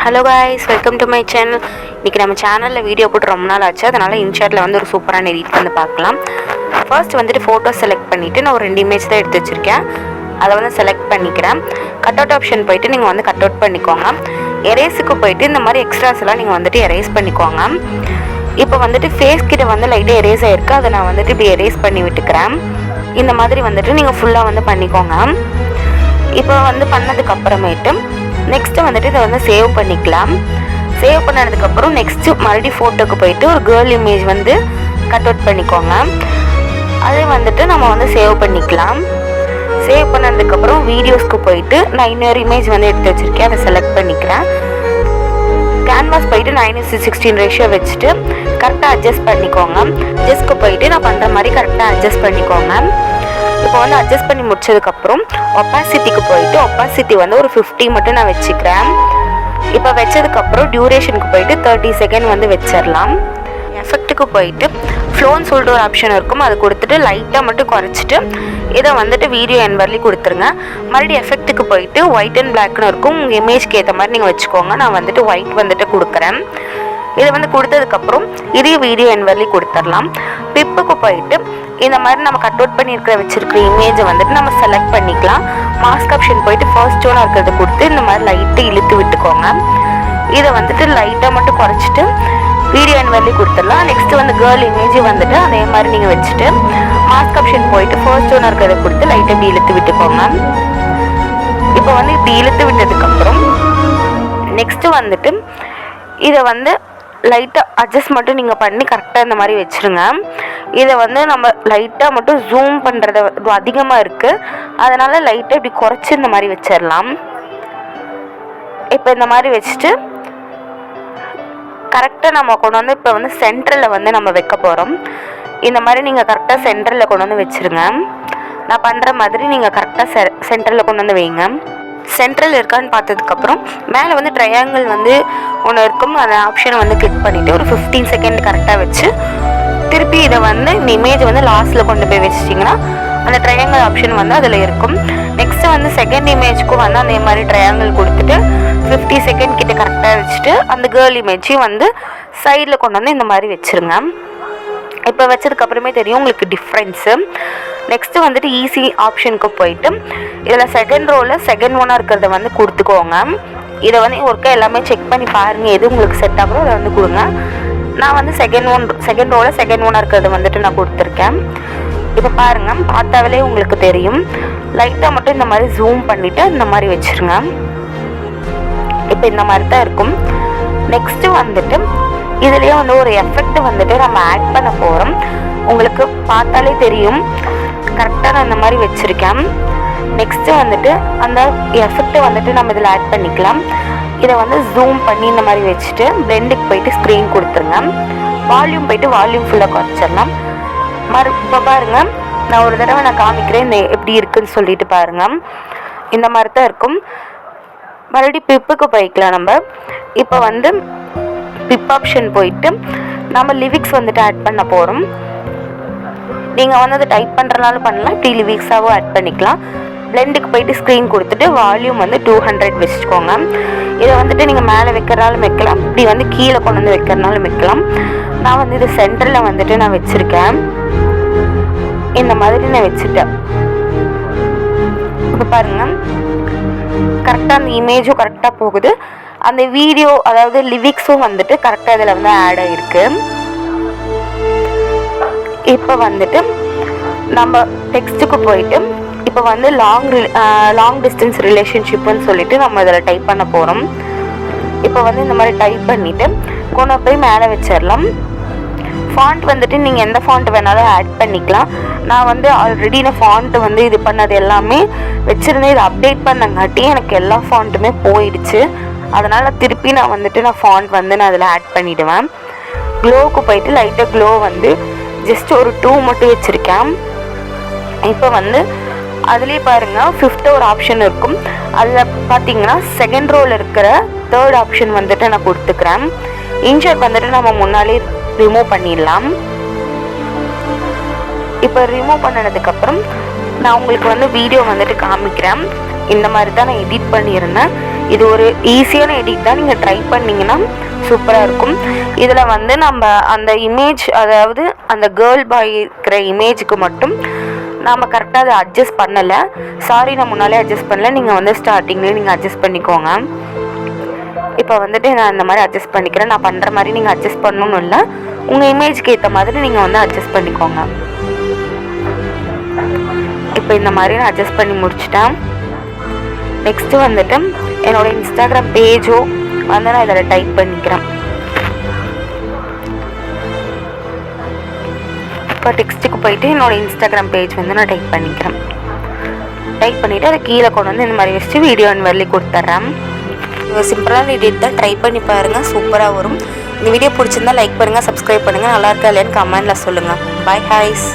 Hello guys, welcome to my channel. இன்றைக்கி நம்ம சேனலில் வீடியோ போட்டு ரொம்ப நாள் ஆச்சு. அதனால் இன்ஷாட்டில் வந்து ஒரு சூப்பரான எடிட் வந்து பார்க்கலாம். ஃபர்ஸ்ட் வந்துட்டு ஃபோட்டோ செலக்ட் பண்ணிவிட்டு நான் ஒரு 2 இமேஜ் தான் எடுத்து வச்சுருக்கேன். அதை வந்து செலக்ட் பண்ணிக்கிறேன். கட் அவுட் ஆப்ஷன் போய்ட்டு நீங்கள் வந்து கட் அவுட் பண்ணிக்கோங்க. எரேஸுக்கு போய்ட்டு இந்த மாதிரி எக்ஸ்ட்ராஸ் எல்லாம் நீங்கள் வந்துட்டு எரேஸ் பண்ணிக்கோங்க. இப்போ வந்துட்டு ஃபேஸ் கிட்ட வந்து லைட்டாக எரேஸ் ஆகிருக்கு. அதை நான் வந்துட்டு இப்படி எரேஸ் பண்ணி விட்டுக்கிறேன். இந்த மாதிரி வந்துட்டு நீங்கள் ஃபுல்லாக வந்து பண்ணிக்கோங்க. இப்போ வந்து பண்ணதுக்கப்புறமேட்டு நெக்ஸ்ட்டு வந்துட்டு இதை வந்து சேவ் பண்ணிக்கலாம். சேவ் பண்ணதுக்கப்புறம் நெக்ஸ்ட்டு மறுபடியும் ஃபோட்டோக்கு போயிட்டு ஒரு கேர்ள் இமேஜ் வந்து கட் அவுட் பண்ணிக்கோங்க. அதை வந்துட்டு நம்ம வந்து சேவ் பண்ணிக்கலாம். சேவ் பண்ணதுக்கப்புறம் வீடியோஸ்க்கு போயிட்டு நான் இன்னொரு இமேஜ் வந்து எடுத்து வச்சுருக்கேன். அதை செலக்ட் பண்ணிக்கிறேன். கேன்வாஸ் போயிட்டு 9:16 ரேஷியோ வச்சுட்டு கரெக்டாக அட்ஜஸ்ட் பண்ணிக்கோங்க. அட்ஜஸ்ட்க்கு போயிட்டு நான் பண்ணுற மாதிரி கரெக்டாக அட்ஜஸ்ட் பண்ணிக்கோங்க. இப்போ வந்து அட்ஜஸ்ட் பண்ணி முடிச்சதுக்கப்புறம் ஒப்பாசிட்டிக்கு போயிட்டு ஒப்பாசிட்டி வந்து ஒரு 50 மட்டும் நான் வச்சுக்கிறேன். இப்போ வச்சதுக்கப்புறம் டியூரேஷனுக்கு போயிட்டு 30 செகண்ட் வந்து வச்சிடலாம். எஃபெக்ட்டுக்கு போயிட்டு ஃப்ளோன்னு சொல்லிட்டு ஒரு ஆப்ஷன் இருக்கும். அதை கொடுத்துட்டு லைட்டாக மட்டும் குறைச்சிட்டு இதை வந்துட்டு வீடியோ என் வரலையும் கொடுத்துருங்க. மறுபடியும் எஃபெக்ட்டுக்கு போயிட்டு ஒயிட் அண்ட் பிளாக்னு இருக்கும். உங்கள் இமேஜ்க்கு ஏற்ற மாதிரி நீங்கள் வச்சுக்கோங்க. நான் வந்துட்டு ஒயிட் வந்துட்டு கொடுக்குறேன். இதை வந்து கொடுத்ததுக்கப்புறம் இதையும் வீடியோ என் வரலையும் கொடுத்துடலாம். பிப்புக்கு போயிட்டு இந்த மாதிரி நம்ம கட் அவுட் பண்ணியிருக்கிற வச்சுருக்கிற இமேஜை வந்துட்டு நம்ம செலக்ட் பண்ணிக்கலாம். மாஸ்க் ஆப்ஷன் போயிட்டு ஃபர்ஸ்ட் ஒன்னாக இருக்கிறத கொடுத்து இந்த மாதிரி லைட்டாக இழுத்து விட்டுக்கோங்க. இதை வந்துட்டு லைட்டாக மட்டும் குறைச்சிட்டு வீடியோ என் வரலையும் கொடுத்துடலாம். நெக்ஸ்ட்டு வந்து கேர்ள் இமேஜ் வந்துட்டு அதே மாதிரி நீங்கள் வச்சுட்டு மாஸ்க் ஆப்ஷன் போயிட்டு ஃபர்ஸ்ட் ஒன்னாக இருக்கிறத கொடுத்து லைட்டாக இப்படி இழுத்து விட்டுக்கோங்க. இப்போ வந்து இப்படி இழுத்து விட்டதுக்கப்புறம் நெக்ஸ்ட்டு வந்துட்டு இதை வந்து லைட்டாக அட்ஜஸ்ட் மட்டும் நீங்கள் பண்ணி கரெக்டாக இந்த மாதிரி வச்சுருங்க. இதை வந்து நம்ம லைட்டாக மட்டும் ஜூம் பண்ணுறது அதிகமாக இருக்குது. அதனால் லைட்டாக இப்படி குறைச்சி இந்த மாதிரி வச்சிடலாம். இப்போ இந்த மாதிரி வச்சுட்டு கரெக்டாக நம்ம கொண்டு வந்து இப்போ வந்து சென்டரில் வந்து நம்ம வைக்க போகிறோம். இந்த மாதிரி நீங்கள் கரெக்டாக சென்டரில் கொண்டு வந்து வச்சுருங்க. நான் பண்ணுற மாதிரி நீங்கள் கரெக்டாக சென்டரில் கொண்டு வந்து வைங்க. சென்ட்ரல் இருக்கான்னு பார்த்ததுக்கப்புறம் மேலே வந்து ட்ரையாங்கிள் வந்து ஒன்று இருக்கும். அந்த ஆப்ஷனை வந்து கிளிக் பண்ணிவிட்டு ஒரு 15 செகண்ட் கரெக்டாக வச்சு திருப்பி இதை வந்து இந்த இமேஜ் வந்து லாஸ்ட்டில் கொண்டு போய் வச்சிட்டிங்கன்னா அந்த ட்ரையாங்கிள் ஆப்ஷன் வந்து அதில் இருக்கும். நெக்ஸ்ட்டு வந்து செகண்ட் இமேஜ்க்கும் வந்து அதே மாதிரி ட்ரையாங்கிள் கொடுத்துட்டு 50 செகண்ட் கிட்ட கரெக்டாக வச்சுட்டு அந்த கேர்ள் இமேஜையும் வந்து சைடில் கொண்டு வந்து இந்த மாதிரி வச்சுருங்க. இப்போ வச்சதுக்கப்புறமே தெரியும் உங்களுக்கு டிஃப்ரென்ஸு. நெக்ஸ்ட்டு வந்துட்டு ஈஸி ஆப்ஷனுக்கு போயிட்டு இதில் செகண்ட் ரோவில் செகண்ட் ஒன்னாக இருக்கிறத வந்து கொடுத்துக்கோங்க. இதை வந்து ஒருக்கா எல்லாமே செக் பண்ணி பாருங்கள், எது உங்களுக்கு செட் ஆகுறோ அதை வந்து கொடுங்க. நான் வந்து செகண்ட் ரோவில் செகண்ட் ஒன்னாக இருக்கிறத வந்துட்டு நான் கொடுத்துருக்கேன். இப்போ பாருங்கள், பார்த்தாவே உங்களுக்கு தெரியும். லைட்டாக மட்டும் இந்த மாதிரி ஜூம் பண்ணிவிட்டு இந்த மாதிரி வச்சுருங்க. இப்போ இந்த மாதிரி தான் இருக்கும். நெக்ஸ்ட்டு வந்துட்டு இதுலேயே வந்து ஒரு எஃபெக்ட் வந்துட்டு நம்ம ஆட் பண்ண போகிறோம். உங்களுக்கு பார்த்தாலே தெரியும் கரெக்டாக நான் இந்த மாதிரி வச்சுருக்கேன். நெக்ஸ்ட்டு வந்துட்டு அந்த எஃபெக்டை வந்துட்டு நம்ம இதில் ஆட் பண்ணிக்கலாம். இதை வந்து ஜூம் பண்ணி இந்த மாதிரி வச்சுட்டு பிளெண்டுக்கு போயிட்டு ஸ்க்ரீன் கொடுத்துருங்க. வால்யூம் போயிட்டு வால்யூம் ஃபுல்லாக குறைச்சிடலாம். இப்போ பாருங்கள், நான் ஒரு தடவை நான் காமிக்கிறேன் இந்த எப்படி இருக்குதுன்னு சொல்லிட்டு பாருங்கள். இந்த மாதிரி தான் இருக்கும். மறுபடியும் பிப்புக்கு போய்க்கலாம். நம்ம இப்போ வந்து பிப் ஆப்ஷன் போயிட்டு நம்ம லிரிக்ஸ் வந்துட்டு ஆட் பண்ண போகிறோம். நீங்கள் வந்து அதை டைப் பண்ணுறனாலும் பண்ணலாம், இப்படி லிரிக்ஸாகவும் ஆட் பண்ணிக்கலாம். பிளெண்டுக்கு போயிட்டு ஸ்க்ரீன் கொடுத்துட்டு வால்யூம் வந்து 200 வச்சுக்கோங்க. இதை வந்துட்டு நீங்கள் மேலே வைக்கிறனாலும் வைக்கலாம், இப்படி வந்து கீழே கொண்டு வந்து வைக்கிறனாலும் வைக்கலாம். நான் வந்து இது சென்டரில் வந்துட்டு நான் வச்சுருக்கேன். இந்த மாதிரி நான் வச்சுட்டேன். இப்போ பாருங்கள், கரெக்டாக அந்த இமேஜும் கரெக்டாக போகுது. அந்த வீடியோ அதாவது லிரிக்ஸும் வந்துட்டு கரெக்டாக இதில் வந்து ஆட் ஆகிருக்கு. இப்போ வந்துட்டு நம்ம டெக்ஸ்ட்டுக்கு போயிட்டு இப்போ வந்து லாங் டிஸ்டன்ஸ் ரிலேஷன்ஷிப்புன்னு சொல்லிட்டு நம்ம இதில் டைப் பண்ண போகிறோம். இப்போ வந்து இந்த மாதிரி டைப் பண்ணிவிட்டு கொண்டு போய் மேலே வச்சிடலாம். ஃபாண்ட் வந்துட்டு நீங்கள் எந்த ஃபாண்ட் வேணாலும் ஆட் பண்ணிக்கலாம். நான் வந்து ஆல்ரெடி நான் ஃபாண்ட்டு வந்து இது பண்ணது எல்லாமே வச்சுருந்தேன். இதை அப்டேட் பண்ணங்காட்டி எனக்கு எல்லா ஃபாண்ட்டுமே போயிடுச்சு. அதனால் திருப்பி நான் வந்துட்டு ஃபாண்ட் வந்து நான் அதில் ஆட் பண்ணிவிடுவேன். க்ளோவுக்கு போயிட்டு லைட்டாக க்ளோ வந்து ஜஸ்ட் ஒரு 2 மட்டும் வச்சுருக்கேன். இப்போ வந்து அதுலேயே பாருங்கள் 5th ஒரு ஆப்ஷன் இருக்கும். அதில் பார்த்தீங்கன்னா செகண்ட் ரோவில் இருக்கிற 3rd ஆப்ஷன் வந்துட்டு நான் கொடுத்துக்கிறேன். இன்ஷர்ட் வந்துட்டு நம்ம முன்னாலே ரிமூவ் பண்ணிடலாம். இப்போ ரிமூவ் பண்ணதுக்கப்புறம் நான் உங்களுக்கு வந்து வீடியோ வந்துட்டு காமிக்கிறேன். இந்த மாதிரி தான் நான் எடிட் பண்ணியிருந்தேன். இது ஒரு ஈஸியான எடிட் தான், நீங்கள் ட்ரை பண்ணிங்கன்னா சூப்பராக இருக்கும். இதில் வந்து நம்ம அந்த இமேஜ், அதாவது அந்த கேர்ள் பாய் இருக்கிற இமேஜுக்கு மட்டும் நாம் கரெக்டாக அதை அட்ஜஸ்ட் பண்ணலை. சாரி, நான் முன்னாலே அட்ஜஸ்ட் பண்ணல, நீங்கள் வந்து ஸ்டார்டிங்லேயே நீங்கள் அட்ஜஸ்ட் பண்ணிக்கோங்க. இப்போ வந்துட்டு நான் இந்த மாதிரி அட்ஜஸ்ட் பண்ணிக்கிறேன். நான் பண்ணுற மாதிரி நீங்கள் அட்ஜஸ்ட் பண்ணணும்னு இல்லை, உங்கள் இமேஜுக்கு ஏற்ற மாதிரி நீங்கள் வந்து அட்ஜஸ்ட் பண்ணிக்கோங்க. இப்போ இந்த மாதிரி நான் அட்ஜஸ்ட் பண்ணி முடிச்சிட்டேன். நெக்ஸ்ட்டு வந்துட்டு என்னோடய இன்ஸ்டாகிராம் பேஜோ வந்து நான் இதில் டைப் பண்ணிக்கிறேன். இப்போ டெக்ஸ்ட்டுக்கு போயிட்டு என்னோடய இன்ஸ்டாகிராம் பேஜ் வந்து நான் டைப் பண்ணிக்கிறேன். டைப் பண்ணிவிட்டு அதை கீழே கொண்டு வந்து இந்த மாதிரி வச்சுட்டு வீடியோ வரலி கொடுத்துட்றேன். சிம்பிளான எடிட் தான், ட்ரை பண்ணி பாருங்கள், சூப்பராக வரும். இந்த வீடியோ பிடிச்சிருந்தா லைக் பண்ணுங்கள், சப்ஸ்கிரைப் பண்ணுங்கள், நல்லா இருக்கா இல்லையான்னு கமெண்ட்டில் சொல்லுங்கள். பை ஹாய்ஸ்.